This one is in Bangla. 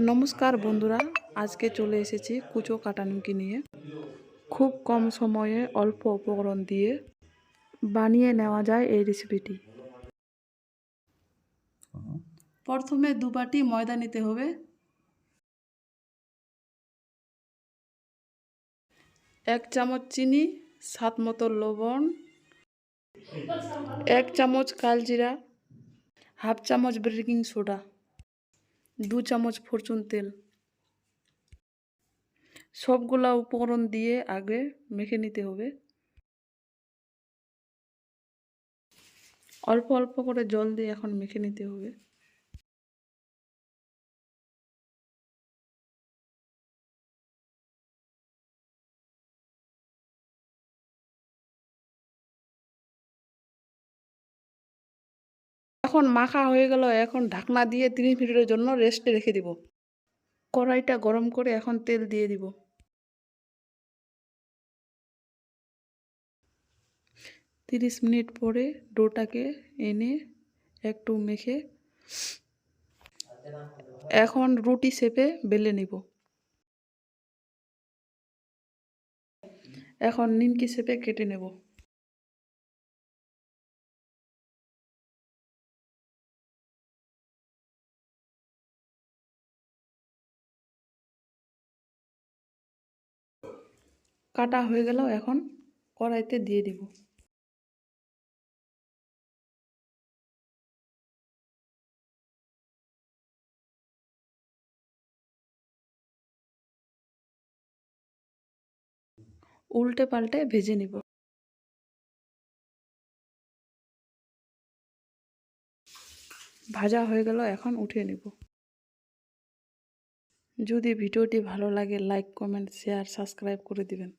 নমস্কার বন্ধুরা, আজকে চলে এসেছি কুচো কাটা নিমকি নিয়ে। খুব কম সময়ে অল্প উপকরণ দিয়ে বানিয়ে নেওয়া যায় এই রেসিপিটি। প্রথমে 2 বাটি ময়দা নিতে হবে, 1 চামচ চিনি, স্বাদ মতো লবণ, 1 চামচ কালজিরা, হাফ চামচ বেকিং সোডা, 2 চামচ ফরচুন তেল। সবগুলা উপকরণ দিয়ে আগে মেখে নিতে হবে। অল্প অল্প করে জল দিয়ে এখন মেখে নিতে হবে। এখন মাখা হয়ে গেল, এখন ঢাকনা দিয়ে 30 মিনিটের জন্য রেস্টে রেখে দিব। কড়াইটা গরম করে এখন তেল দিয়ে দিব। 30 মিনিট পরে ডোটাকে এনে একটু মেখে এখন রুটি শেপে বেলে নিব। এখন নিমকি শেপে কেটে নেব। কাটা হয়ে গেল, এখন কড়াইতে দিয়ে দিব। উল্টে পাল্টে ভেজে নিব। ভাজা হয়ে গেল, এখন উঠিয়ে নিব। যদি ভিডিওটি ভালো লাগে লাইক, কমেন্ট, শেয়ার, সাবস্ক্রাইব করে দিবেন।